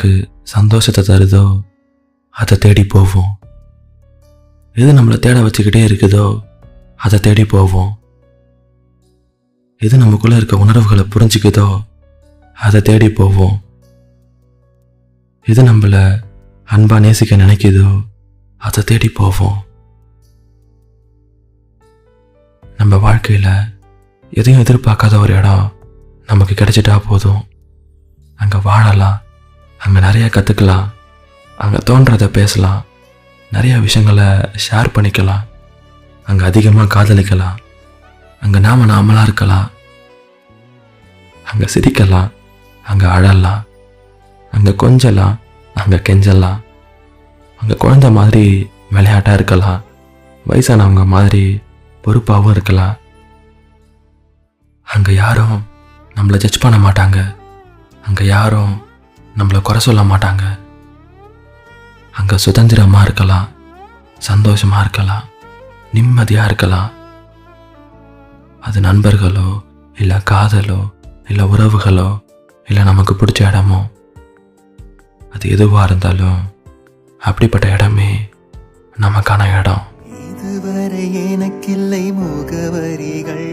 நமக்கு சந்தோஷத்தை தருதோ அதை தேடி போவோம். எது நம்மளை தேட வச்சுக்கிட்டே இருக்குதோ அதை தேடி போவோம். எது நமக்குள்ளே இருக்க உணர்வுகளை புரிஞ்சுக்குதோ அதை தேடி போவோம். எது நம்மளை அன்பா நேசிக்க நினைக்குதோ அதை தேடி போவோம். நம்ம வாழ்க்கையில் எதையும் எதிர்பார்க்காத ஒரு இடம் நமக்கு கிடைச்சிட்டா போதும். அங்கே வாழலாம், அங்கே நிறைய கற்றுக்கலாம், அங்கே தோன்றதை பேசலாம், நிறைய விஷயங்களை ஷேர் பண்ணிக்கலாம், அங்கே அதிகமாக காதலிக்கலாம், அங்கே நாமளாக இருக்கலாம், அங்கே சிரிக்கலாம், அங்கே அழலாம், அங்கே கொஞ்சலாம், அங்கே கெஞ்சலாம், அங்கே குழந்தை மாதிரி விளையாட்டாக இருக்கலாம், வயசானவங்க மாதிரி பொறுப்பாகவும் இருக்கலாம். அங்கே யாரும் நம்மளை ஜட்ஜ் பண்ண மாட்டாங்க, அங்கே யாரும் நம்மளை குறை சொல்ல மாட்டாங்க. அங்கே சுதந்திரமாக இருக்கலாம், சந்தோஷமாக இருக்கலாம், நிம்மதியாக இருக்கலாம். அது நண்பர்களோ இல்லை காதலோ இல்லை உறவுகளோ இல்லை நமக்கு பிடிச்ச இடமோ, அது எதுவாக இருந்தாலும் அப்படிப்பட்ட இடமே நமக்கான இடம். இதுவரை எனக்கில்லை முகவரிகள்,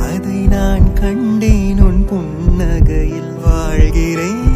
அதை நான் கண்டேன் உன் புன்னகையில் வாழ்கிறேன்.